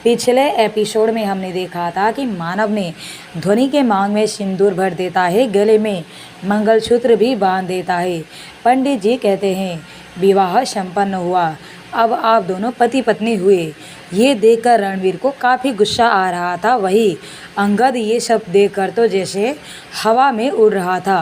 पिछले एपिसोड में हमने देखा था कि मानव ने ध्वनि के मांग में सिंदूर भर देता है, गले में मंगलसूत्र भी बांध देता है। पंडित जी कहते हैं विवाह संपन्न हुआ, अब आप दोनों पति पत्नी हुए। ये देखकर रणवीर को काफ़ी गुस्सा आ रहा था। वही अंगद ये सब देखकर तो जैसे हवा में उड़ रहा था।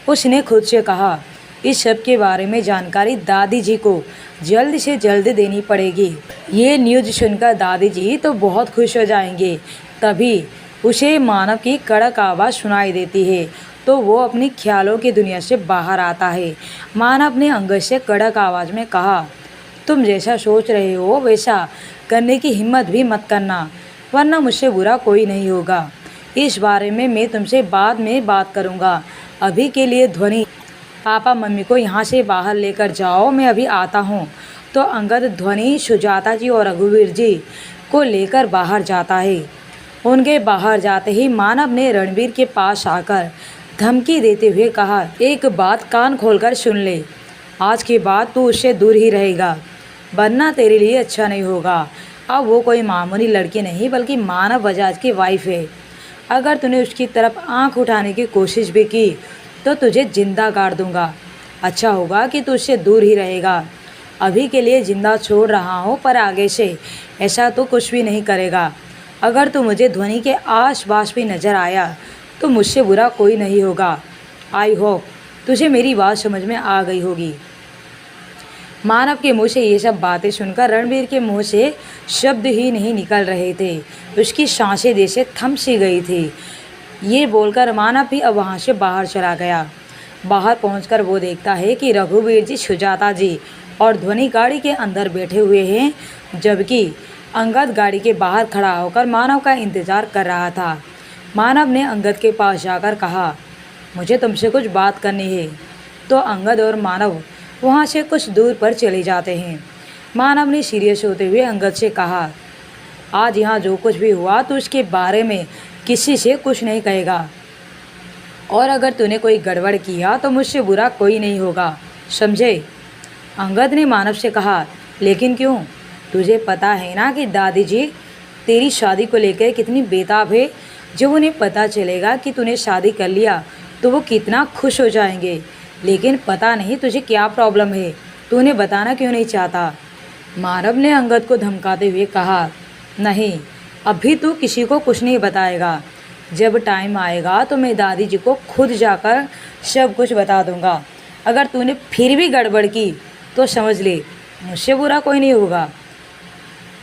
उसने खुद से कहा इस सब के बारे में जानकारी दादी जी को जल्द से जल्द देनी पड़ेगी। ये न्यूज़ सुनकर दादी जी तो बहुत खुश हो जाएंगे। तभी उसे मानव की कड़क आवाज़ सुनाई देती है तो वो अपनी ख्यालों की दुनिया से बाहर आता है। मानव ने अंगद से कड़क आवाज़ में कहा, तुम जैसा सोच रहे हो वैसा करने की हिम्मत भी मत करना, वरना मुझसे बुरा कोई नहीं होगा। इस बारे में मैं तुमसे बाद में बात करूँगा। अभी के लिए ध्वनि, पापा मम्मी को यहाँ से बाहर लेकर जाओ, मैं अभी आता हूँ। तो अंगद ध्वनि, सुजाता जी और रघुवीर जी को लेकर बाहर जाता है। उनके बाहर जाते ही मानव ने रणवीर के पास आकर धमकी देते हुए कहा, एक बात कान खोलकर सुन ले, आज के बाद तू उससे दूर ही रहेगा, वरना तेरे लिए अच्छा नहीं होगा। अब वो कोई मामूली लड़की नहीं बल्कि मानव बजाज की वाइफ है। अगर तूने उसकी तरफ आंख उठाने की कोशिश भी की तो तुझे जिंदा गाड़ दूंगा। अच्छा होगा कि तू उससे दूर ही रहेगा। अभी के लिए जिंदा छोड़ रहा हूँ, पर आगे से ऐसा तो कुछ भी नहीं करेगा। अगर तू मुझे ध्वनि के आस पास भी नज़र आया तो मुझसे बुरा कोई नहीं होगा। आई होप तुझे मेरी बात समझ में आ गई होगी। मानव के मुंह से ये सब बातें सुनकर रणवीर के मुंह से शब्द ही नहीं निकल रहे थे। उसकी सांसें जैसे थम सी गई थी। ये बोलकर मानव भी अब वहाँ से बाहर चला गया। बाहर पहुंचकर वो देखता है कि रघुवीर जी, सुजाता जी और ध्वनि गाड़ी के अंदर बैठे हुए हैं, जबकि अंगद गाड़ी के बाहर खड़ा होकर मानव का इंतज़ार कर रहा था। मानव ने अंगद के पास जाकर कहा, मुझे तुमसे कुछ बात करनी है। तो अंगद और मानव वहाँ से कुछ दूर पर चले जाते हैं। मानव ने सीरियस होते हुए अंगद से कहा, आज यहाँ जो कुछ भी हुआ तो उसके बारे में किसी से कुछ नहीं कहेगा, और अगर तूने कोई गड़बड़ किया तो मुझसे बुरा कोई नहीं होगा, समझे? अंगद ने मानव से कहा, लेकिन क्यों? तुझे पता है ना कि दादी जी तेरी शादी को लेकर कितनी बेताब है। जब उन्हें पता चलेगा कि तूने शादी कर लिया तो वो कितना खुश हो जाएंगे। लेकिन पता नहीं तुझे क्या प्रॉब्लम है, तूने बताना क्यों नहीं चाहता? मानव ने अंगद को धमकाते हुए कहा, नहीं, अभी तू किसी को कुछ नहीं बताएगा। जब टाइम आएगा तो मैं दादी जी को खुद जाकर सब कुछ बता दूंगा। अगर तूने फिर भी गड़बड़ की तो समझ ले मुझसे बुरा कोई नहीं होगा।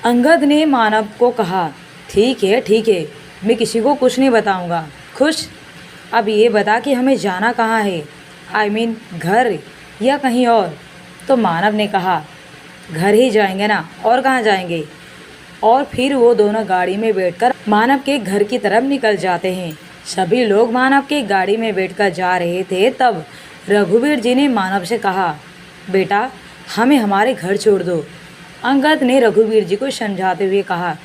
अंगद ने मानव को कहा, ठीक है, मैं किसी को कुछ नहीं बताऊंगा। खुश? अब ये बता कि हमें जाना कहाँ है, आई मीन घर या कहीं और? तो मानव ने कहा, घर ही जाएंगे ना, और कहाँ जाएंगे। और फिर वो दोनों गाड़ी में बैठकर मानव के घर की तरफ निकल जाते हैं। सभी लोग मानव के गाड़ी में बैठकर जा रहे थे, तब रघुवीर जी ने मानव से कहा, बेटा हमें हमारे घर छोड़ दो। अंगद ने रघुवीर जी को समझाते हुए कहा,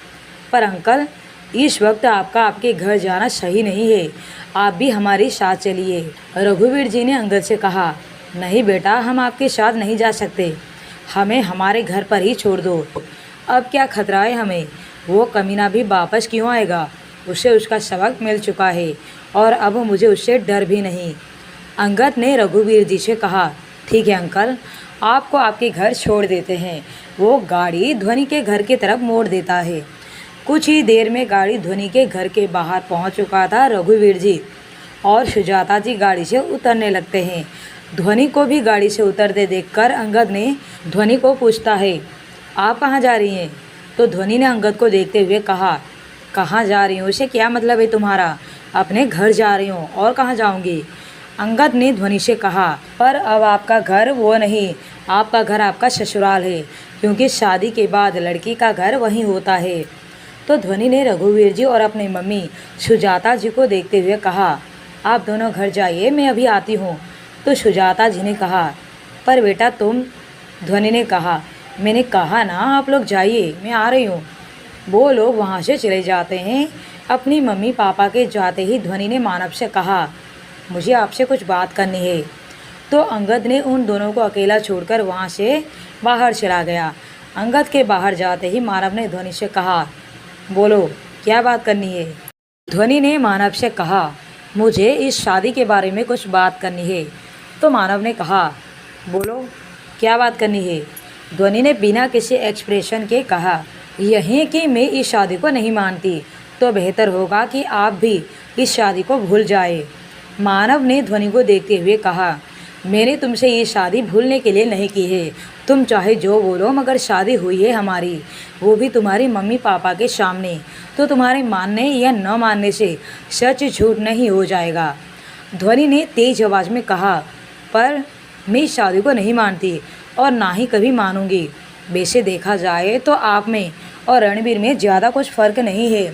पर अंकल इस वक्त आपके घर जाना सही नहीं है, आप भी हमारे साथ चलिए। रघुवीर जी ने अंगद से कहा, नहीं बेटा, हम आपके साथ नहीं जा सकते, हमें हमारे घर पर ही छोड़ दो। अब क्या खतरा है हमें? वो कमीना भी वापस क्यों आएगा? उसे उसका सबक मिल चुका है और अब मुझे उससे डर भी नहीं। अंगद ने रघुवीर जी से कहा, ठीक है अंकल, आपको आपके घर छोड़ देते हैं। वो गाड़ी ध्वनि के घर की तरफ मोड़ देता है। कुछ ही देर में गाड़ी ध्वनि के घर के बाहर पहुंच चुका था। रघुवीर जी और सुजाता जी गाड़ी से उतरने लगते हैं। ध्वनि को भी गाड़ी से उतरते देखकर अंगद ने ध्वनि को पूछता है, आप कहाँ जा रही हैं? तो ध्वनि ने अंगद को देखते हुए कहा, कहाँ जा रही हूँ उसे क्या मतलब है तुम्हारा? अपने घर जा रही हूँ, और कहाँ जाऊँगी? अंगद ने ध्वनि से कहा, पर अब आपका घर वो नहीं, आपका घर आपका ससुराल है, क्योंकि शादी के बाद लड़की का घर वहीं होता है। तो ध्वनि ने रघुवीर जी और अपनी मम्मी सुजाता जी को देखते हुए कहा, आप दोनों घर जाइए, मैं अभी आती हूँ। तो सुजाता जी ने कहा, पर बेटा तुम? ध्वनि ने कहा, मैंने कहा ना आप लोग जाइए, मैं आ रही हूँ। वो लोग वहाँ से चले जाते हैं। अपनी मम्मी पापा के जाते ही ध्वनि ने मानव से कहा, मुझे आपसे कुछ बात करनी है। तो अंगद ने उन दोनों को अकेला छोड़कर वहाँ से बाहर चला गया। अंगद के बाहर जाते ही मानव ने ध्वनि से कहा, बोलो क्या बात करनी है। ध्वनि ने मानव से कहा, मुझे इस शादी के बारे में कुछ बात करनी है। तो मानव ने कहा, बोलो क्या बात करनी है। ध्वनि ने बिना किसी एक्सप्रेशन के कहा, यही कि मैं इस शादी को नहीं मानती, तो बेहतर होगा कि आप भी इस शादी को भूल जाए। मानव ने ध्वनि को देखते हुए कहा, मैंने तुमसे ये शादी भूलने के लिए नहीं की है। तुम चाहे जो बोलो, मगर शादी हुई है हमारी, वो भी तुम्हारी मम्मी पापा के सामने। तो तुम्हारे मानने या न मानने से सच झूठ नहीं हो जाएगा। ध्वनि ने तेज आवाज़ में कहा, पर मैं इस शादी को नहीं मानती और ना ही कभी मानूंगी। वैसे देखा जाए तो आप में और रणबीर में ज़्यादा कुछ फ़र्क नहीं है।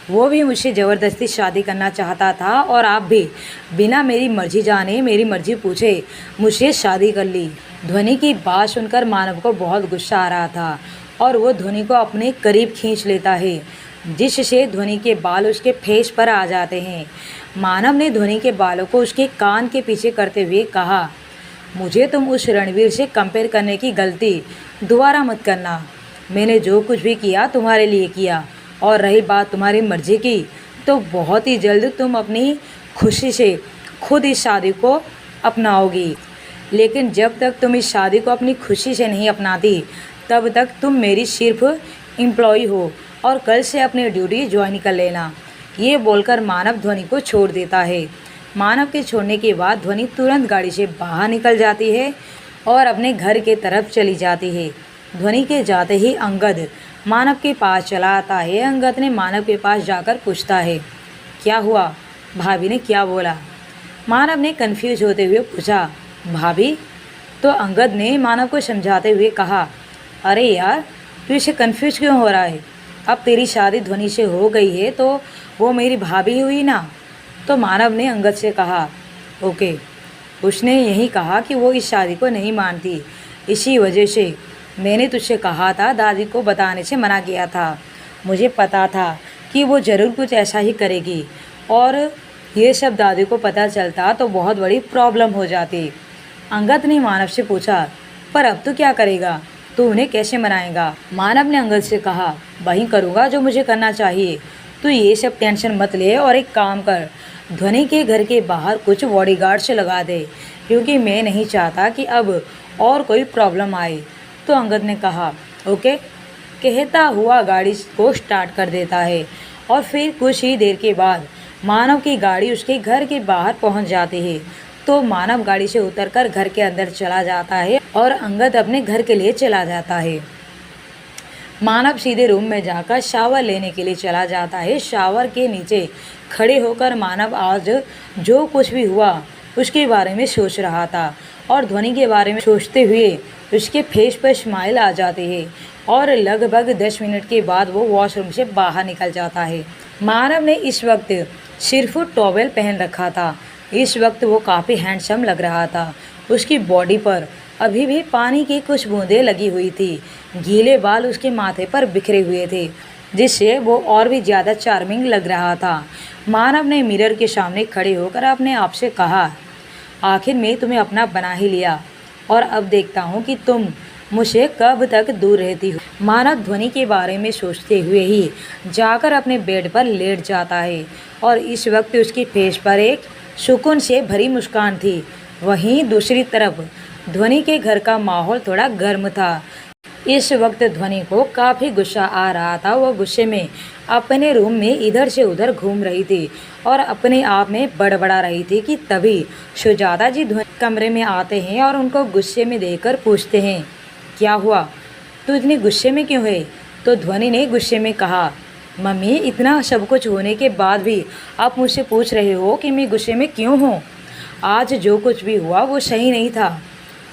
वो भी मुझसे ज़बरदस्ती शादी करना चाहता था और आप भी बिना मेरी मर्जी जाने, मेरी मर्जी पूछे मुझसे शादी कर ली। ध्वनि की बात सुनकर मानव को बहुत गुस्सा आ रहा था और वो ध्वनि को अपने करीब खींच लेता है, जिससे ध्वनि के बाल उसके फेस पर आ जाते हैं। मानव ने ध्वनि के बालों को उसके कान के पीछे करते हुए कहा, मुझे तुम उस रणवीर से कंपेयर करने की गलती दोबारा मत करना। मैंने जो कुछ भी किया तुम्हारे लिए किया, और रही बात तुम्हारी मर्जी की, तो बहुत ही जल्द तुम अपनी खुशी से खुद इस शादी को अपनाओगी। लेकिन जब तक तुम इस शादी को अपनी खुशी से नहीं अपनाती, तब तक तुम मेरी सिर्फ एम्प्लॉय हो और कल से अपनी ड्यूटी ज्वाइन कर लेना। ये बोलकर मानव ध्वनि को छोड़ देता है। मानव के छोड़ने के बाद ध्वनि तुरंत गाड़ी से बाहर निकल जाती है और अपने घर के तरफ चली जाती है। ध्वनि के जाते ही अंगद मानव के पास चला आता है। अंगद ने मानव के पास जाकर पूछता है, क्या हुआ, भाभी ने क्या बोला। मानव ने कन्फ्यूज होते हुए पूछा, भाभी। तो अंगद ने मानव को समझाते हुए कहा, अरे यार, तू इसे कन्फ्यूज क्यों हो रहा है। अब तेरी शादी ध्वनि से हो गई है तो वो मेरी भाभी हुई ना। तो मानव ने अंगद से कहा, ओके। उसने यही कहा कि वो इस शादी को नहीं मानती। इसी वजह से मैंने तुझसे कहा था, दादी को बताने से मना किया था। मुझे पता था कि वो ज़रूर कुछ ऐसा ही करेगी और ये सब दादी को पता चलता तो बहुत बड़ी प्रॉब्लम हो जाती। अंगद ने मानव से पूछा, पर अब तो क्या करेगा, तू उन्हें कैसे मनाएगा। मानव ने अंगद से कहा, वही करूँगा जो मुझे करना चाहिए, तू ये सब टेंशन मत ले और एक काम कर, ध्वनि के घर के बाहर कुछ बॉडीगार्ड से लगा दे, क्योंकि मैं नहीं चाहता कि अब और कोई प्रॉब्लम आए। तो अंगद ने कहा, ओके। कहता हुआ गाड़ी को स्टार्ट कर देता है और फिर कुछ ही देर के बाद मानव की गाड़ी उसके घर के बाहर पहुंच जाती है। तो मानव गाड़ी से उतरकर घर के अंदर चला जाता है और अंगद अपने घर के लिए चला जाता है। मानव सीधे रूम में जाकर शावर लेने के लिए चला जाता है। शावर के नीचे खड़े होकर मानव आज जो कुछ भी हुआ उसके बारे में सोच रहा था और ध्वनि के बारे में सोचते हुए उसके फेस पर स्माइल आ जाती है और लगभग 10 मिनट के बाद वो वॉशरूम से बाहर निकल जाता है। मानव ने इस वक्त सिर्फ टॉवेल पहन रखा था। इस वक्त वो काफ़ी हैंडसम लग रहा था। उसकी बॉडी पर अभी भी पानी की कुछ बूंदें लगी हुई थी। गीले बाल उसके माथे पर बिखरे हुए थे, जिससे वो और भी ज़्यादा चार्मिंग लग रहा था। मानव ने मिरर के सामने खड़े होकर अपने आप से कहा, आखिर मैं तुम्हें अपना बना ही लिया और अब देखता हूँ कि तुम मुझसे कब तक दूर रहती हो। मानव ध्वनि के बारे में सोचते हुए ही जाकर अपने बेड पर लेट जाता है और इस वक्त उसकी फेस पर एक सुकून से भरी मुस्कान थी। वहीं दूसरी तरफ ध्वनि के घर का माहौल थोड़ा गर्म था। इस वक्त ध्वनि को काफ़ी गुस्सा आ रहा था। वह गुस्से में अपने रूम में इधर से उधर घूम रही थी और अपने आप में बड़बड़ा रही थी कि तभी सुजाता जी ध्वनि कमरे में आते हैं और उनको गुस्से में देखकर पूछते हैं, क्या हुआ, तू इतनी गुस्से में क्यों है। तो ध्वनि ने गुस्से में कहा, मम्मी, इतना सब कुछ होने के बाद भी आप मुझसे पूछ रहे हो कि मैं गुस्से में क्यों हूँ। आज जो कुछ भी हुआ वो सही नहीं था,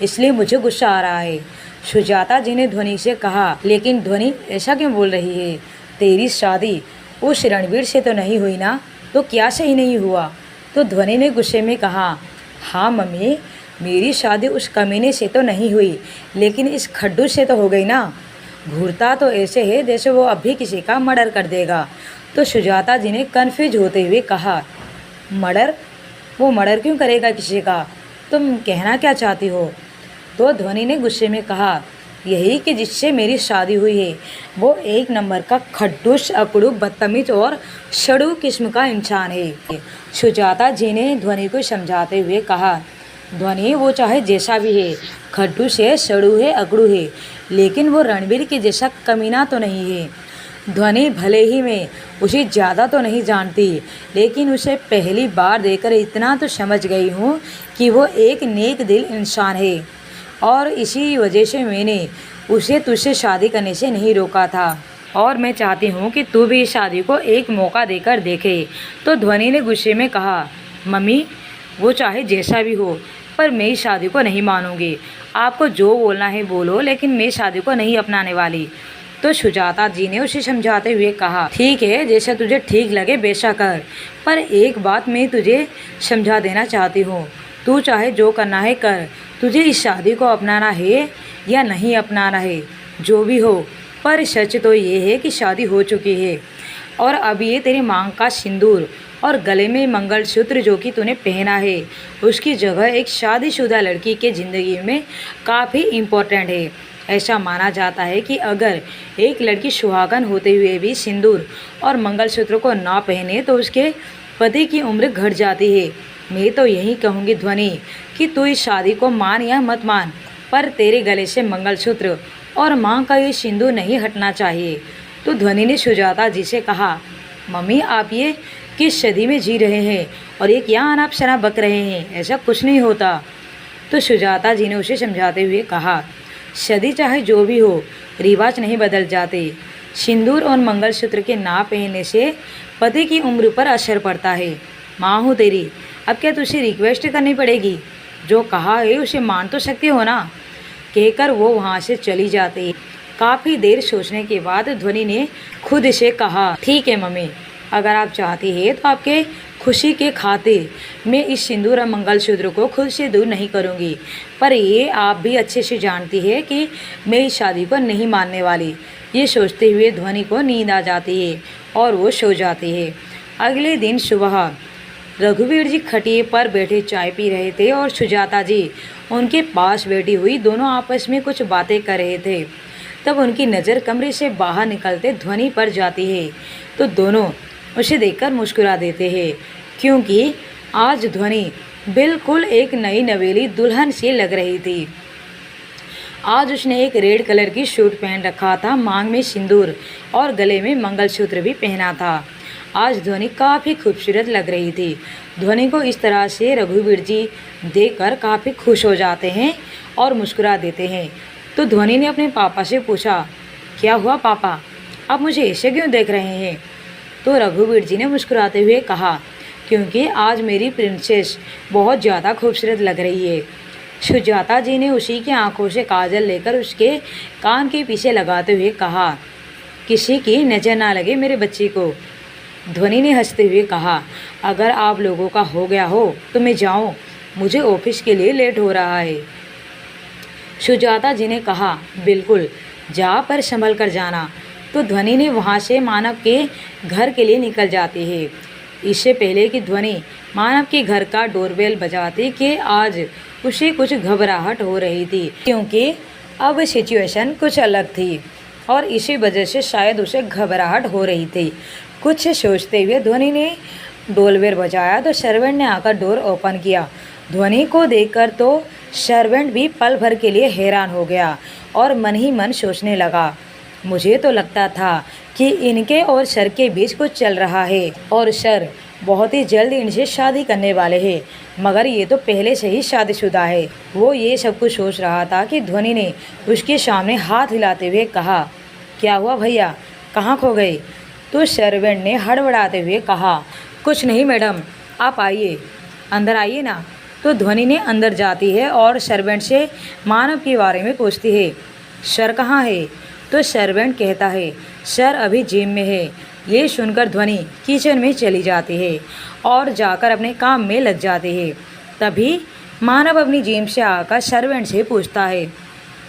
इसलिए मुझे गुस्सा आ रहा है। सुजाता जी ने ध्वनि से कहा, लेकिन ध्वनि ऐसा क्यों बोल रही है, तेरी शादी उस रणवीर से तो नहीं हुई ना, तो क्या सही नहीं हुआ। तो ध्वनि ने गुस्से में कहा, हाँ मम्मी, मेरी शादी उस कमीने से तो नहीं हुई, लेकिन इस खड्डू से तो हो गई ना। घूरता तो ऐसे है जैसे वो अभी किसी का मर्डर कर देगा। तो सुजाता जी ने कन्फ्यूज होते हुए कहा, मर्डर? वो मर्डर क्यों करेगा किसी का, तुम कहना क्या चाहती हो। तो ध्वनि ने गुस्से में कहा, यही कि जिससे मेरी शादी हुई है वो एक नंबर का खड्डूस, अकड़ू, बदतमीज और शड़ू किस्म का इंसान है। सुजाता जी ने ध्वनि को समझाते हुए कहा, ध्वनि वो चाहे जैसा भी है, खड्डूस है, सड़ू है, अकड़ू है, लेकिन वो रणबीर के जैसा कमीना तो नहीं है। ध्वनि भले ही मैं उसे ज़्यादा तो नहीं जानती, लेकिन उसे पहली बार देखकर इतना तो समझ गई हूँ कि वो एक नेक दिल इंसान है, और इसी वजह से मैंने उसे तुझसे शादी करने से नहीं रोका था, और मैं चाहती हूँ कि तू भी इस शादी को एक मौका देकर देखे। तो ध्वनि ने गुस्से में कहा, मम्मी वो चाहे जैसा भी हो, पर मैं इस शादी को नहीं मानूंगी। आपको जो बोलना है बोलो, लेकिन मैं शादी को नहीं अपनाने वाली। तो सुजाता जी ने उसे समझाते हुए कहा, ठीक है, जैसा तुझे ठीक लगे वैसा कर, पर एक बात मैं तुझे समझा देना चाहती हूँ, तू चाहे जो करना है कर, तुझे इस शादी को अपनाना है या नहीं अपनाना है, जो भी हो, पर सच तो ये है कि शादी हो चुकी है, और अब ये तेरी मांग का सिंदूर और गले में मंगलसूत्र जो कि तूने पहना है, उसकी जगह एक शादीशुदा लड़की के ज़िंदगी में काफ़ी इम्पोर्टेंट है। ऐसा माना जाता है कि अगर एक लड़की सुहागन होते हुए भी सिंदूर और मंगलसूत्र को ना पहने तो उसके पति की उम्र घट जाती है। मैं तो यही कहूँगी ध्वनि कि तू इस शादी को मान या मत मान, पर तेरे गले से मंगलसूत्र और माँ का ये सिंदूर नहीं हटना चाहिए। तो ध्वनि ने सुजाता जी से कहा, मम्मी आप ये किस सदी में जी रहे हैं, और ये क्या अनाप शनाप बक रहे हैं, ऐसा कुछ नहीं होता। तो सुजाता जी ने उसे समझाते हुए कहा, सदी चाहे जो भी हो, रिवाज नहीं बदल जाते। सिंदूर और मंगलसूत्र के ना पहनने से पति की उम्र पर असर पड़ता है। माँ हूँ तेरी, अब क्या तुझे रिक्वेस्ट करनी पड़ेगी? जो कहा है उसे मान तो सकती हो ना, कहकर वो वहाँ से चली जाती। काफ़ी देर सोचने के बाद ध्वनि ने खुद से कहा, ठीक है मम्मी, अगर आप चाहती हैं तो आपके खुशी के खातिर मैं इस सिंदूर और मंगलसूत्र को खुद से दूर नहीं करूंगी, पर ये आप भी अच्छे से जानती है कि मैं इस शादी को नहीं मानने वाली। ये सोचते हुए ध्वनि को नींद आ जाती है और वो सो जाती है। अगले दिन सुबह रघुवीर जी खटिए पर बैठे चाय पी रहे थे और सुजाता जी उनके पास बैठी हुई दोनों आपस में कुछ बातें कर रहे थे। तब उनकी नज़र कमरे से बाहर निकलते ध्वनि पर जाती है, तो दोनों उसे देखकर मुस्कुरा देते हैं, क्योंकि आज ध्वनि बिल्कुल एक नई नवेली दुल्हन सी लग रही थी। आज उसने एक रेड कलर की सूट पहन रखा था, मांग में सिंदूर और गले में मंगलसूत्र भी पहना था। आज ध्वनि काफ़ी खूबसूरत लग रही थी। ध्वनि को इस तरह से रघुवीर जी देखकर काफ़ी खुश हो जाते हैं और मुस्कुरा देते हैं। तो ध्वनि ने अपने पापा से पूछा, क्या हुआ पापा, आप मुझे ऐसे क्यों देख रहे हैं? तो रघुवीर जी ने मुस्कुराते हुए कहा, क्योंकि आज मेरी प्रिंसेस बहुत ज़्यादा खूबसूरत लग रही है। सुजाता जी ने उसी की आंखों से काजल लेकर उसके कान के पीछे लगाते हुए कहा, किसी की नज़र ना लगे मेरे बच्चे को। ध्वनि ने हंसते हुए कहा, अगर आप लोगों का हो गया हो तो मैं जाऊं, मुझे ऑफिस के लिए लेट हो रहा है। सुजाता जी ने कहा, बिल्कुल जा, पर संभल कर जाना। तो ध्वनि ने वहाँ से मानव के घर के लिए निकल जाती है। इससे पहले कि ध्वनि मानव के घर का डोरबेल बजाती कि आज उसे कुछ घबराहट हो रही थी, क्योंकि अब सिचुएशन कुछ अलग थी और इसी वजह से शायद उसे घबराहट हो रही थी। कुछ सोचते हुए ध्वनि ने डोरबेल बजाया तो सर्वेंट ने आकर डोर ओपन किया। ध्वनि को देखकर तो सर्वेंट भी पल भर के लिए हैरान हो गया और मन ही मन सोचने लगा, मुझे तो लगता था कि इनके और सर के बीच कुछ चल रहा है और सर बहुत ही जल्द इनसे शादी करने वाले हैं, मगर ये तो पहले से ही शादीशुदा है। वो ये सब कुछ सोच रहा था कि ध्वनि ने उसके सामने हाथ हिलाते हुए कहा, क्या हुआ भैया, कहाँ खो गए? तो सर्वेंट ने हड़बड़ाते हुए कहा, कुछ नहीं मैडम, आप आइए, अंदर आइए ना। तो ध्वनि ने अंदर जाती है और सर्वेंट से मानव के बारे में पूछती है, सर कहाँ है? तो सर्वेंट कहता है, सर अभी जिम में है। ये सुनकर ध्वनि किचन में चली जाती है और जाकर अपने काम में लग जाती है। तभी मानव अपनी जिम से आकर सर्वेंट से पूछता है,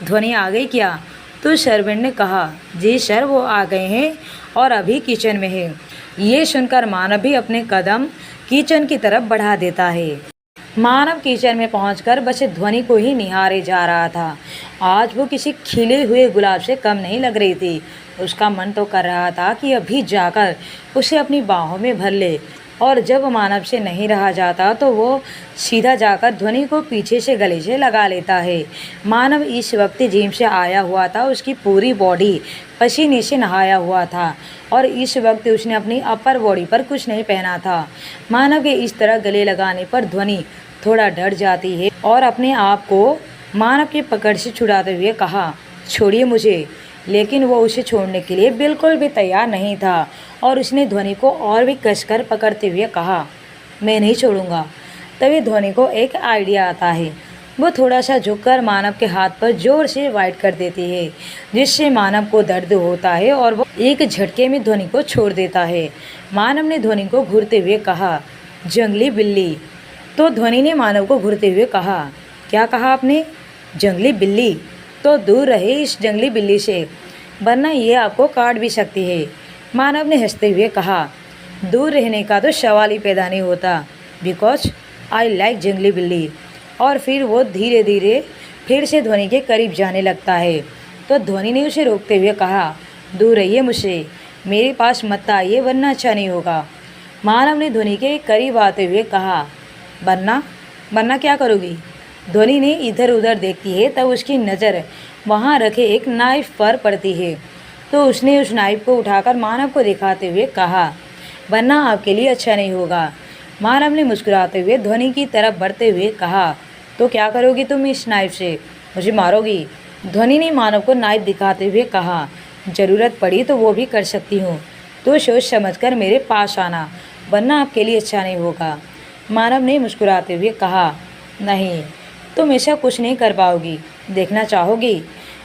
ध्वनि आ गई क्या? तो सर्वेंट ने कहा, जी सर वो आ गए हैं और अभी किचन में है। ये सुनकर मानव भी अपने कदम किचन की तरफ बढ़ा देता है। मानव किचन में पहुंचकर बस ध्वनि को ही निहारे जा रहा था आज वो किसी खिले हुए गुलाब से कम नहीं लग रही थी। उसका मन तो कर रहा था कि अभी जाकर उसे अपनी बाहों में भर ले, और जब मानव से नहीं रहा जाता तो वो सीधा जाकर ध्वनि को पीछे से गले से लगा लेता है। मानव इस वक्त जिम से आया हुआ था। उसकी पूरी बॉडी पसीने से नहाया हुआ था और इस वक्त उसने अपनी अपर बॉडी पर कुछ नहीं पहना था। मानव के इस तरह गले लगाने पर ध्वनि थोड़ा डर जाती है और अपने आप को मानव की पकड़ से छुड़ाते हुए कहा, छोड़िए मुझे। लेकिन वो उसे छोड़ने के लिए बिल्कुल भी तैयार नहीं था और उसने ध्वनि को और भी कसकर पकड़ते हुए कहा, मैं नहीं छोड़ूंगा। तभी ध्वनि को एक आइडिया आता है। वो थोड़ा सा झुककर मानव के हाथ पर जोर से वाइट कर देती है, जिससे मानव को दर्द होता है और वो एक झटके में ध्वनि को छोड़ देता है। मानव ने ध्वनि को घूरते हुए कहा, जंगली बिल्ली। तो ध्वनि ने मानव को घूरते हुए कहा, क्या कहा आपने? जंगली बिल्ली? तो दूर रहे इस जंगली बिल्ली से, वरना ये आपको काट भी सकती है। मानव ने हंसते हुए कहा, दूर रहने का तो सवाल ही पैदा नहीं होता, बिकॉज आई लाइक जंगली बिल्ली। और फिर वो धीरे धीरे फिर से ध्वनि के करीब जाने लगता है। तो ध्वनि ने उसे रोकते हुए कहा, दूर रहिए मुझसे, मेरे पास मत आइए वरना अच्छा नहीं होगा। मानव ने ध्वनि के करीब आते हुए कहा, वरना? वरना क्या करोगी? ध्वनि ने इधर उधर देखती है, तब उसकी नज़र वहाँ रखे एक नाइफ पर पड़ती है। तो उसने उस नाइफ को उठाकर मानव को दिखाते हुए कहा, वरना आपके लिए अच्छा नहीं होगा। मानव ने मुस्कुराते हुए ध्वनि की तरफ बढ़ते हुए कहा, तो क्या करोगी तुम इस नाइफ से? मुझे मारोगी? ध्वनि ने मानव को नाइफ दिखाते हुए कहा, ज़रूरत पड़ी तो वो भी कर सकती हूँ, तो सोच समझकर मेरे पास आना, वरना आपके लिए अच्छा नहीं होगा। मानव ने मुस्कुराते हुए कहा, नहीं, तुम ऐसा कुछ नहीं कर पाओगी, देखना चाहोगी?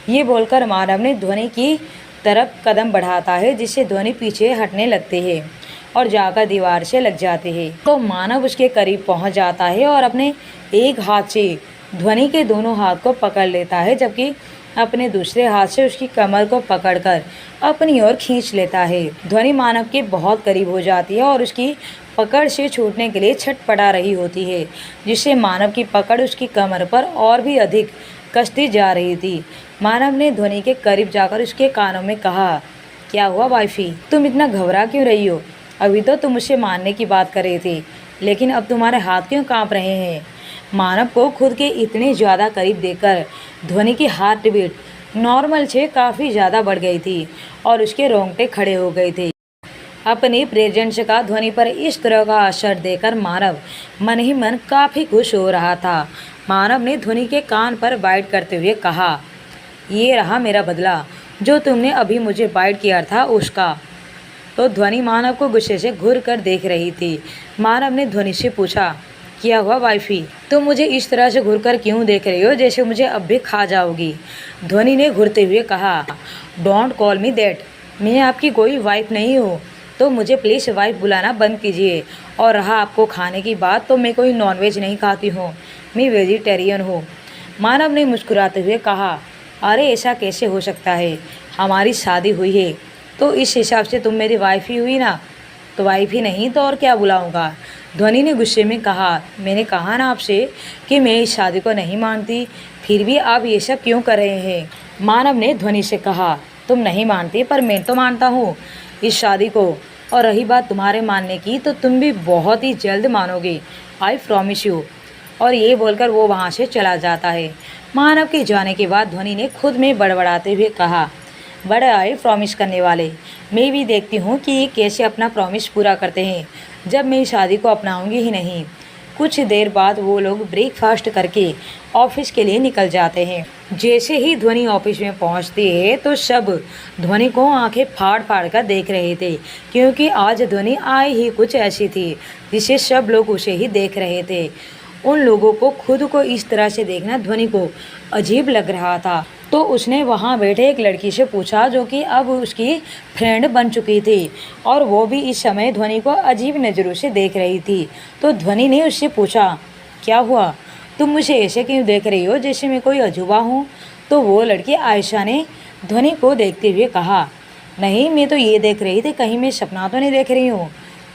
ये बोलकर मानव ने ध्वनि की तरफ कदम बढ़ाता है, जिससे ध्वनि पीछे हटने लगते हैं और जाकर दीवार से लग जाते हैं। तो मानव उसके करीब पहुंच जाता है और अपने एक हाथ से ध्वनि के दोनों हाथ को पकड़ लेता है, जबकि अपने दूसरे हाथ से उसकी कमर को पकड़कर अपनी ओर खींच लेता है। ध्वनि मानव के बहुत करीब हो जाती है और उसकी पकड़ से छूटने के लिए छटपटा रही होती है, जिससे मानव की पकड़ उसकी कमर पर और भी अधिक कसती जा रही थी। मानव ने ध्वनि के करीब जाकर उसके कानों में कहा, क्या हुआ वाइफी, तुम इतना घबरा क्यों रही हो? अभी तो तुम मुझे मारने की बात कर रहे थे, लेकिन अब तुम्हारे हाथ क्यों काँप रहे हैं? मानव को खुद के इतने ज़्यादा करीब देखकर ध्वनि की हार्ट बीट नॉर्मल से काफ़ी ज़्यादा बढ़ गई थी और उसके रोंगटे खड़े हो गए थे। अपनी प्रेजेंस का ध्वनि पर इस तरह का असर देकर मानव मन ही मन काफ़ी खुश हो रहा था। मानव ने ध्वनि के कान पर बाइट करते हुए कहा, ये रहा मेरा बदला, जो तुमने अभी मुझे बाइट किया था उसका। तो ध्वनि मानव को गुस्से से घूर कर देख रही थी। मानव ने ध्वनि से पूछा, क्या हुआ वाइफी, तुम मुझे इस तरह से घूरकर क्यों देख रही हो, जैसे मुझे अब भी खा जाओगी? ध्वनि ने घूरते हुए कहा, डोंट कॉल मी दैट, मैं आपकी कोई वाइफ नहीं हूँ, तो मुझे प्लीज़ वाइफ बुलाना बंद कीजिए। और रहा आपको खाने की बात, तो मैं कोई नॉनवेज नहीं खाती हूँ, मैं वेजिटेरियन हूँ। मानव ने मुस्कुराते हुए कहा, अरे ऐसा कैसे हो सकता है, हमारी शादी हुई है, तो इस हिसाब से तुम मेरी वाइफ ही हुई ना? तो वाइफ ही नहीं तो और क्या बुलाऊंगा? ध्वनि ने गुस्से में कहा, मैंने कहा ना आपसे कि मैं इस शादी को नहीं मानती, फिर भी आप ये सब क्यों कर रहे हैं? मानव ने ध्वनि से कहा, तुम नहीं मानती पर मैं तो मानता हूँ इस शादी को, और रही बात तुम्हारे मानने की, तो तुम भी बहुत ही जल्द मानोगे, आई प्रॉमिस यू। और ये बोलकर वो वहाँ से चला जाता है। मानव के जाने के बाद ध्वनि ने खुद में बड़बड़ाते हुए कहा, बड़े आए प्रॉमिस करने वाले, मैं भी देखती हूँ कि ये कैसे अपना प्रॉमिस पूरा करते हैं, जब मैं शादी को अपनाऊंगी ही नहीं। कुछ देर बाद वो लोग ब्रेकफास्ट करके ऑफिस के लिए निकल जाते हैं। जैसे ही ध्वनि ऑफिस में पहुंचती है तो सब ध्वनि को आंखें फाड़ फाड़ कर देख रहे थे, क्योंकि आज ध्वनि आई ही कुछ ऐसी थी जिसे सब लोग उसे ही देख रहे थे। उन लोगों को खुद को इस तरह से देखना ध्वनि को अजीब लग रहा था। तो उसने वहाँ बैठे एक लड़की से पूछा, जो कि अब उसकी फ्रेंड बन चुकी थी, और वो भी इस समय ध्वनि को अजीब नज़रों से देख रही थी। तो ध्वनि ने उससे पूछा, क्या हुआ, तुम मुझे ऐसे क्यों देख रही हो जैसे मैं कोई अजूबा हूँ? तो वो लड़की आयशा ने ध्वनि को देखते हुए कहा, नहीं, मैं तो ये देख रही थी कहीं मैं सपना तो नहीं देख रही हूँ।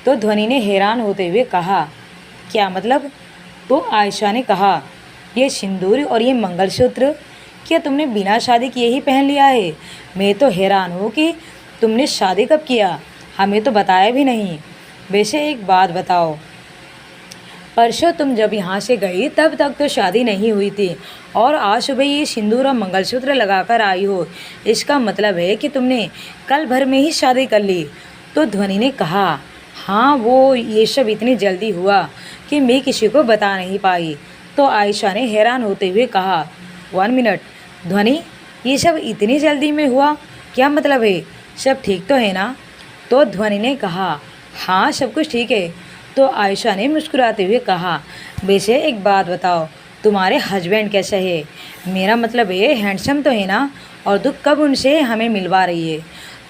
तो ध्वनि ने हैरान होते हुए कहा, क्या मतलब? तो आयशा ने कहा, ये सिंदूर और ये मंगलसूत्र, क्या तुमने बिना शादी किए ही पहन लिया है? मैं तो हैरान हूँ कि तुमने शादी कब किया, हमें तो बताया भी नहीं। वैसे एक बात बताओ, परसों तुम जब यहाँ से गई तब तक तो शादी नहीं हुई थी, और आज सुबह ये सिंदूर और मंगलसूत्र लगाकर आई हो, इसका मतलब है कि तुमने कल भर में ही शादी कर ली। तो ध्वनि ने कहा, हाँ वो ये सब इतनी जल्दी हुआ कि मैं किसी को बता नहीं पाई। तो आयशा ने हैरान होते हुए कहा, 1 मिनट ध्वनि, ये सब इतनी जल्दी में हुआ, क्या मतलब है? सब ठीक तो है ना? तो ध्वनि ने कहा, हाँ सब कुछ ठीक है। तो आयशा ने मुस्कुराते हुए कहा, वैसे एक बात बताओ, तुम्हारे हस्बैंड कैसे है? मेरा मतलब है हैंडसम तो है ना? और तू कब उनसे हमें मिलवा रही है?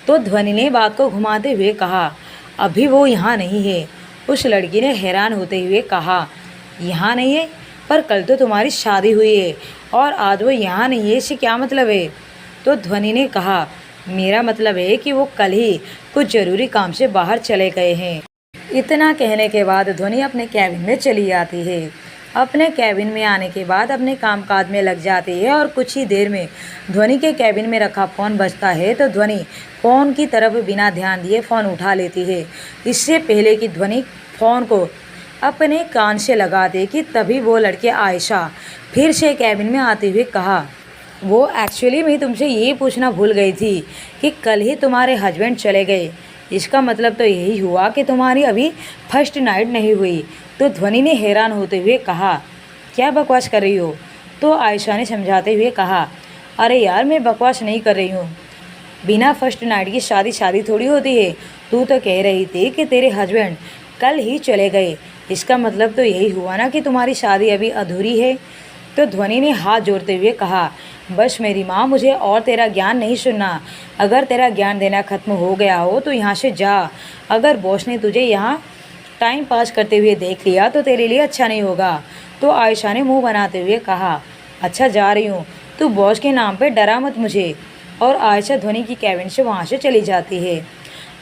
तो ध्वनि ने बात को घुमाते हुए कहा, अभी वो यहाँ नहीं है। उस लड़की ने हैरान होते हुए कहा, यहाँ नहीं है? पर कल तो तुम्हारी शादी हुई है और आज वो यहाँ नहीं है, इससे क्या मतलब है? तो ध्वनि ने कहा, मेरा मतलब है कि वो कल ही कुछ ज़रूरी काम से बाहर चले गए हैं। इतना कहने के बाद ध्वनि अपने कैबिन में चली आती है। अपने कैबिन में आने के बाद अपने कामकाज में लग जाती है और कुछ ही देर में ध्वनि के कैबिन में रखा फ़ोन बजता है। तो ध्वनि फ़ोन की तरफ बिना ध्यान दिए फ़ोन उठा लेती है। इससे पहले कि ध्वनि फ़ोन को अपने कान से लगा दे कि तभी वो लड़के आयशा फिर से कैबिन में आते हुए कहा, वो एक्चुअली मैं तुमसे ये पूछना भूल गई थी कि कल ही तुम्हारे हस्बैंड चले गए, इसका मतलब तो यही हुआ कि तुम्हारी अभी फर्स्ट नाइट नहीं हुई। तो ध्वनि ने हैरान होते हुए कहा, क्या बकवास कर रही हो? तो आयशा ने समझाते हुए कहा, अरे यार मैं बकवास नहीं कर रही हूँ, बिना फर्स्ट नाइट की शादी थोड़ी होती है। तू तो कह रही थी कि तेरे हस्बैंड कल ही चले गए, इसका मतलब तो यही हुआ ना कि तुम्हारी शादी अभी अधूरी है। तो ध्वनि ने हाथ जोड़ते हुए कहा, बस मेरी माँ, मुझे और तेरा ज्ञान नहीं सुनना। अगर तेरा ज्ञान देना ख़त्म हो गया हो तो यहाँ से जा। अगर बॉस ने तुझे यहाँ टाइम पास करते हुए देख लिया तो तेरे लिए अच्छा नहीं होगा। तो आयशा ने मुंह बनाते हुए कहा, अच्छा जा रही हूँ, तू बॉस के नाम पे डरा मत मुझे। और आयशा ध्वनि की कैबिन से वहाँ से चली जाती है।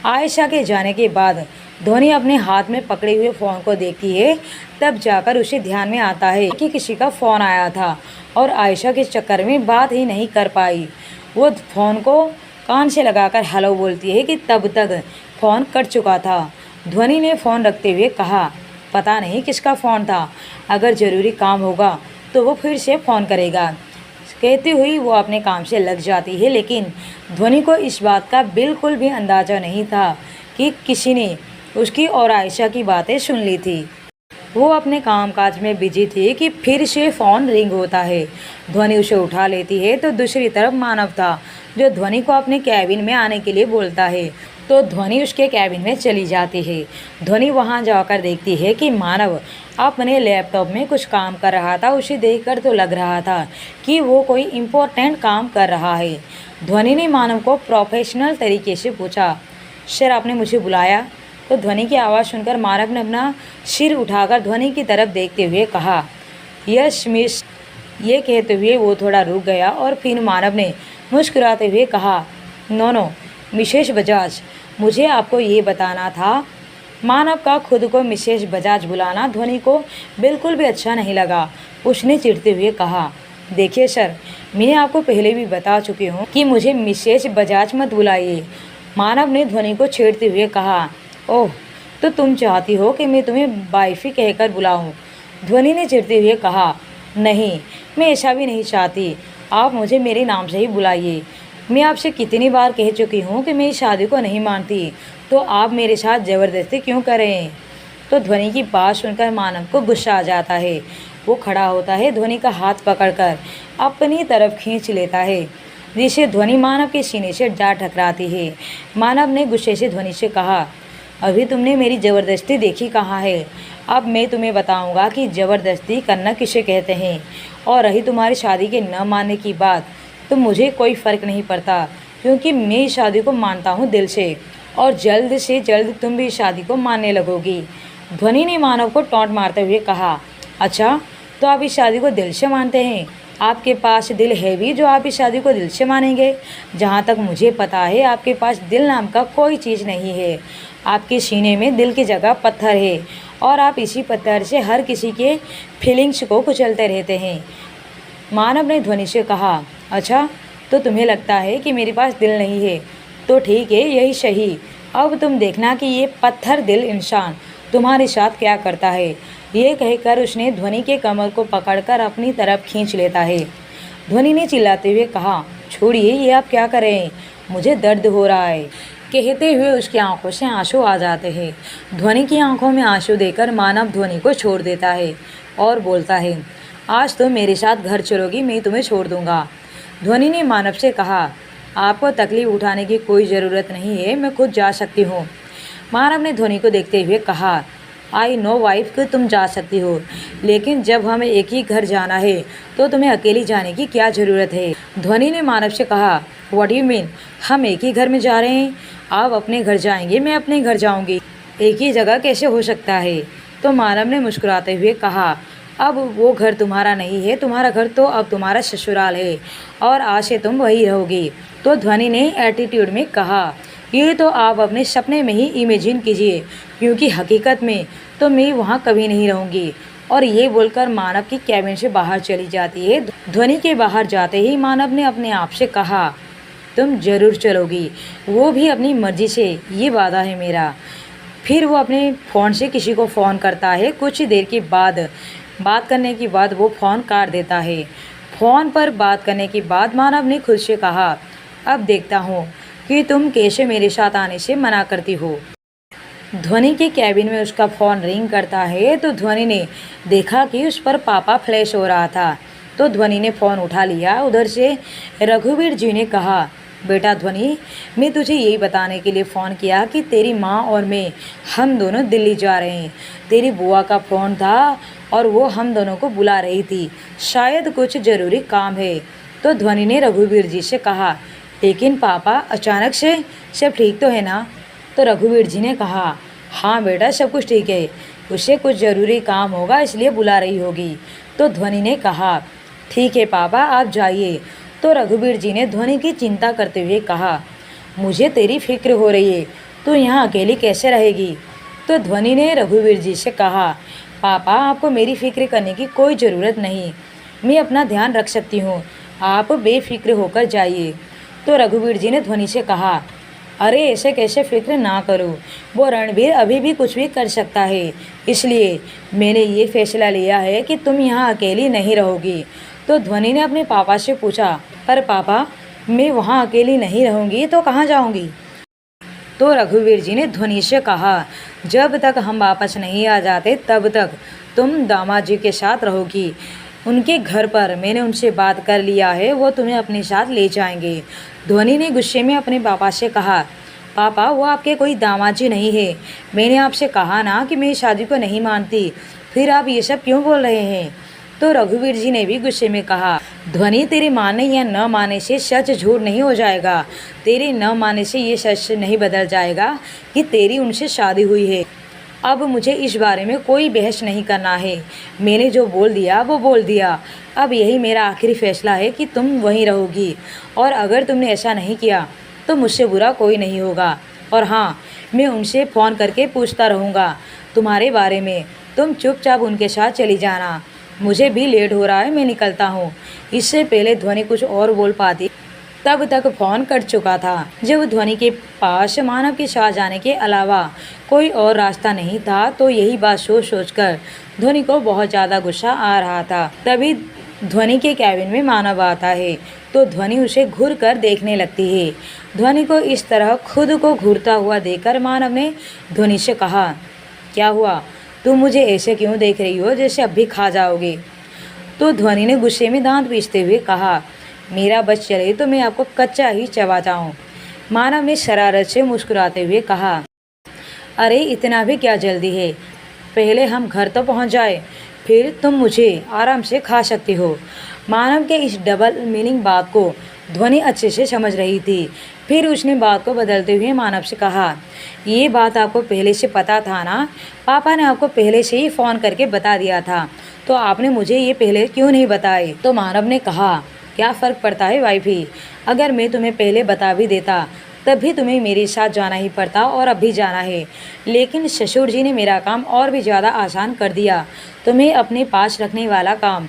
आयशा के जाने के बाद ध्वनि अपने हाथ में पकड़े हुए फ़ोन को देखती है। तब जाकर उसे ध्यान में आता है कि किसी का फ़ोन आया था और आयशा के चक्कर में बात ही नहीं कर पाई। वो फ़ोन को कान से लगाकर हेलो बोलती है कि तब तक फ़ोन कट चुका था। ध्वनि ने फ़ोन रखते हुए कहा, पता नहीं किसका फ़ोन था, अगर ज़रूरी काम होगा तो वो फिर से फ़ोन करेगा। कहती हुई वो अपने काम से लग जाती है, लेकिन ध्वनि को इस बात का बिल्कुल भी अंदाज़ा नहीं था कि किसी ने उसकी और आयशा की बातें सुन ली थी। वो अपने कामकाज में बिजी थी कि फिर से फ़ोन रिंग होता है। ध्वनि उसे उठा लेती है तो दूसरी तरफ मानव था, जो ध्वनि को अपने कैबिन में आने के लिए बोलता है। तो ध्वनि उसके कैबिन में चली जाती है। ध्वनि वहां जाकर देखती है कि मानव अपने लैपटॉप में कुछ काम कर रहा था। उसे देखकर तो लग रहा था कि वो कोई इम्पोर्टेंट काम कर रहा है। ध्वनि ने मानव को प्रोफेशनल तरीके से पूछा, सर आपने मुझे बुलाया? तो ध्वनि की आवाज़ सुनकर मानव ने अपना सिर उठाकर ध्वनि की तरफ देखते हुए कहा, यस मिस। ये कहते हुए वो थोड़ा रुक गया और फिर मानव ने मुस्कुराते हुए कहा, नो मिसेस बजाज, मुझे आपको ये बताना था। मानव का खुद को मिसेस बजाज बुलाना ध्वनि को बिल्कुल भी अच्छा नहीं लगा। उसने चिढ़ते हुए कहा, देखिए सर, मैं आपको पहले भी बता चुकी हूँ कि मुझे मिसेस बजाज मत बुलाइए। मानव ने ध्वनि को छेड़ते हुए कहा, ओह, तो तुम चाहती हो कि मैं तुम्हें वाइफी कहकर बुलाऊं? ध्वनि ने चिढ़ते हुए कहा, नहीं, मैं ऐसा भी नहीं चाहती, आप मुझे मेरे नाम से ही बुलाइए। मैं आपसे कितनी बार कह चुकी हूँ कि मैं इस शादी को नहीं मानती, तो आप मेरे साथ ज़बरदस्ती क्यों करें? तो ध्वनि की बात सुनकर मानव को गुस्सा आ जाता है। वो खड़ा होता है, ध्वनि का हाथ पकड़कर अपनी तरफ खींच लेता है, जिसे ध्वनि मानव के सीने से जा टकराती है। मानव ने गुस्से से ध्वनि से कहा, अभी तुमने मेरी ज़बरदस्ती देखी कहाँ है? अब मैं तुम्हें बताऊंगा कि ज़बरदस्ती करना किसे कहते हैं। और रही तुम्हारी शादी के न मानने की बात, तो मुझे कोई फ़र्क नहीं पड़ता, क्योंकि मैं इस शादी को मानता हूँ दिल से, और जल्द से जल्द तुम भी इस शादी को मानने लगोगी। ध्वनि ने मानव को टॉन्ट मारते हुए कहा, अच्छा, तो आप इस शादी को दिल से मानते हैं? आपके पास दिल है भी जो आप इस शादी को दिल से मानेंगे? जहाँ तक मुझे पता है, आपके पास दिल नाम का कोई चीज़ नहीं है। आपके सीने में दिल की जगह पत्थर है और आप इसी पत्थर से हर किसी के फीलिंग्स को कुचलते रहते हैं। मानव ने ध्वनि से कहा, अच्छा तो तुम्हें लगता है कि मेरे पास दिल नहीं है, तो ठीक है, यही सही। अब तुम देखना कि ये पत्थर दिल इंसान तुम्हारे साथ क्या करता है। ये कहकर उसने ध्वनि के कमर को पकड़कर अपनी तरफ खींच लेता है। ध्वनि ने चिल्लाते हुए कहा, छोड़िए, ये आप क्या कर रहे हैं, मुझे दर्द हो रहा है। कहते हुए उसकी आंखों से आंसू आ जाते हैं। ध्वनि की आंखों में आंसू देकर मानव ध्वनि को छोड़ देता है और बोलता है, आज तुम मेरे साथ घर चलोगी, मैं तुम्हें छोड़ दूंगा। ध्वनि ने मानव से कहा, आपको तकलीफ उठाने की कोई ज़रूरत नहीं है, मैं खुद जा सकती हूँ। मानव ने ध्वनि को देखते हुए कहा, आई नो वाइफ कि तुम जा सकती हो, लेकिन जब हमें एक ही घर जाना है तो तुम्हें अकेली जाने की क्या ज़रूरत है। ध्वनि ने मानव से कहा, व्हाट यू मीन, हम एक ही घर में जा रहे हैं, आप अपने घर जाएंगे, मैं अपने घर जाऊंगी, एक ही जगह कैसे हो सकता है। तो मानव ने मुस्कुराते हुए कहा, अब वो घर तुम्हारा नहीं है, तुम्हारा घर तो अब तुम्हारा ससुराल है और आज से तुम वही रहोगी। तो ध्वनि ने एटीट्यूड में कहा, ये तो आप अपने सपने में ही इमेजिन कीजिए, क्योंकि हकीकत में तो मैं वहाँ कभी नहीं रहूँगी। और ये बोलकर मानव की कैबिन से बाहर चली जाती है। ध्वनि के बाहर जाते ही मानव ने अपने आप से कहा, तुम ज़रूर चलोगी, वो भी अपनी मर्जी से, ये वादा है मेरा। फिर वो अपने फ़ोन से किसी को फ़ोन करता है। कुछ ही देर के बाद बात करने के बाद वो फ़ोन काट देता है। फ़ोन पर बात करने के बाद मानव ने खुद से कहा, अब देखता हूँ कि तुम कैसे मेरे साथ आने से मना करती हो। ध्वनि के कैबिन में उसका फ़ोन रिंग करता है तो ध्वनि ने देखा कि उस पर पापा फ्लैश हो रहा था। तो ध्वनि ने फ़ोन उठा लिया। उधर से रघुवीर जी ने कहा, बेटा ध्वनि, मैं तुझे यही बताने के लिए फ़ोन किया कि तेरी माँ और मैं, हम दोनों दिल्ली जा रहे हैं। तेरी बुआ का फ़ोन था और वो हम दोनों को बुला रही थी, शायद कुछ ज़रूरी काम है। तो ध्वनि ने रघुवीर जी से कहा, लेकिन पापा अचानक से, सब ठीक तो है ना। तो रघुवीर जी ने कहा, हाँ बेटा, सब कुछ ठीक है, उसे कुछ ज़रूरी काम होगा इसलिए बुला रही होगी। तो ध्वनि ने कहा, ठीक है पापा, आप जाइए। तो रघुवीर जी ने ध्वनि की चिंता करते हुए कहा, मुझे तेरी फिक्र हो रही है, तो यहाँ अकेली कैसे रहेगी। तो ध्वनि ने रघुवीर जी से कहा, पापा आपको मेरी फिक्र करने की कोई ज़रूरत नहीं, मैं अपना ध्यान रख सकती हूँ, आप बेफिक्र होकर जाइए। तो रघुवीर जी ने ध्वनि से कहा, अरे ऐसे कैसे फिक्र ना करो, वो रणबीर अभी भी कुछ भी कर सकता है, इसलिए मैंने ये फैसला लिया है कि तुम यहाँ अकेली नहीं रहोगी। तो ध्वनि ने अपने पापा से पूछा, पर पापा मैं वहाँ अकेली नहीं रहूँगी तो कहाँ जाऊँगी। तो रघुवीर जी ने ध्वनि से कहा, जब तक हम वापस नहीं आ जाते तब तक तुम दामाद जी के साथ रहोगी। उनके घर पर मैंने उनसे बात कर लिया है, वो तुम्हें अपने साथ ले जाएंगे। ध्वनि ने गुस्से में अपने पापा से कहा, पापा वो आपके कोई दामाद जी नहीं है, मैंने आपसे कहा ना कि मैं शादी को नहीं मानती, फिर आप ये सब क्यों बोल रहे हैं। तो रघुवीर जी ने भी गुस्से में कहा, ध्वनि तेरे मानने या न मानने से सच झूठ नहीं हो जाएगा, तेरे न मानने से ये सच नहीं बदल जाएगा कि तेरी उनसे शादी हुई है। अब मुझे इस बारे में कोई बहस नहीं करना है, मैंने जो बोल दिया वो बोल दिया। अब यही मेरा आखिरी फैसला है कि तुम वहीं रहोगी, और अगर तुमने ऐसा नहीं किया तो मुझसे बुरा कोई नहीं होगा। और हाँ, मैं उनसे फ़ोन करके पूछता रहूँगा तुम्हारे बारे में, तुम चुपचाप उनके साथ चली जाना। मुझे भी लेट हो रहा है, मैं निकलता हूँ। इससे पहले ध्वनि कुछ और बोल पाती तब तक फ़ोन कट चुका था। जब ध्वनि के पास मानव के साथ जाने के अलावा कोई और रास्ता नहीं था तो यही बात सोचकर ध्वनि को बहुत ज़्यादा गुस्सा आ रहा था। तभी ध्वनि के कैबिन में मानव आता है तो ध्वनि उसे घूर कर देखने लगती है। ध्वनि को इस तरह खुद को घूरता हुआ देखकर मानव ने ध्वनि से कहा, क्या हुआ, तुम मुझे ऐसे क्यों देख रही हो जैसे अब भी खा जाओगे। तो ध्वनि ने गुस्से में दांत पीसते हुए कहा, मेरा बस चले तो मैं आपको कच्चा ही चबा जाऊँ। मानव ने शरारत से मुस्कुराते हुए कहा, अरे इतना भी क्या जल्दी है, पहले हम घर तो पहुंच जाए, फिर तुम मुझे आराम से खा सकती हो। मानव के इस डबल मीनिंग बात को ध्वनि अच्छे से समझ रही थी। फिर उसने बात को बदलते हुए मानव से कहा, ये बात आपको पहले से पता था ना, पापा ने आपको पहले से ही फ़ोन करके बता दिया था, तो आपने मुझे ये पहले क्यों नहीं बताए। तो मानव ने कहा, क्या फ़र्क पड़ता है वाइफी, अगर मैं तुम्हें पहले बता भी देता तब भी तुम्हें मेरे साथ जाना ही पड़ता और अब भी जाना है, लेकिन ससुर जी ने मेरा काम और भी ज़्यादा आसान कर दिया, तुम्हें अपने पास रखने वाला काम।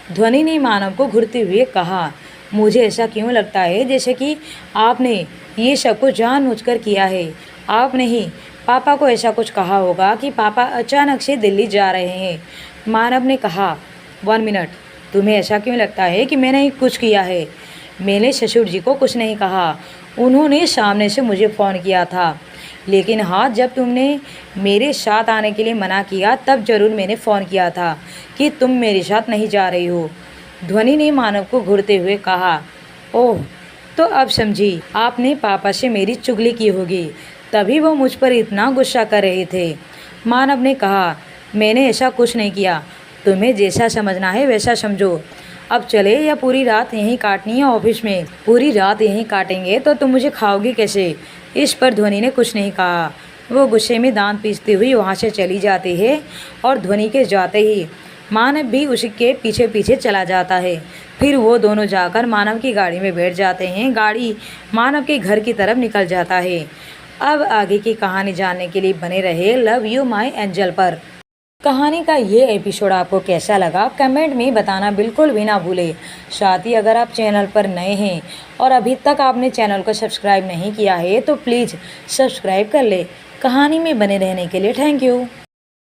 ध्वनि ने मानव को घूरते हुए कहा, मुझे ऐसा क्यों लगता है जैसे कि आपने ये सब कुछ जानबूझकर किया है। आपने ही पापा को ऐसा कुछ कहा होगा कि पापा अचानक से दिल्ली जा रहे हैं। मानव ने कहा, 1 मिनट, तुम्हें ऐसा क्यों लगता है कि मैंने कुछ किया है? मैंने ससुर जी को कुछ नहीं कहा, उन्होंने सामने से मुझे फ़ोन किया था। लेकिन हाँ, जब तुमने मेरे साथ आने के लिए मना किया तब ज़रूर मैंने फ़ोन किया था कि तुम मेरे साथ नहीं जा रही हो। ध्वनि ने मानव को घूरते हुए कहा, ओह, तो अब समझी, आपने पापा से मेरी चुगली की होगी, तभी वो मुझ पर इतना गुस्सा कर रहे थे। मानव ने कहा, मैंने ऐसा कुछ नहीं किया, तुम्हें जैसा समझना है वैसा समझो। अब चले या पूरी रात यहीं काटनी है ऑफिस में? पूरी रात यहीं काटेंगे तो तुम मुझे खाओगी कैसे? इस पर ध्वनि ने कुछ नहीं कहा। वो गुस्से में दांत पीसती हुई वहाँ से चली जाती है और ध्वनि के जाते ही मानव भी उसके पीछे पीछे चला जाता है। फिर वो दोनों जाकर मानव की गाड़ी में बैठ जाते हैं। गाड़ी मानव के घर की तरफ निकल जाता है। अब आगे की कहानी जानने के लिए बने रहे लव यू माई एंजल पर। कहानी का ये एपिसोड आपको कैसा लगा कमेंट में बताना बिल्कुल भी ना भूलें। साथ ही अगर आप चैनल पर नए हैं और अभी तक आपने चैनल को सब्सक्राइब नहीं किया है तो प्लीज़ सब्सक्राइब कर ले। कहानी में बने रहने के लिए थैंक यू।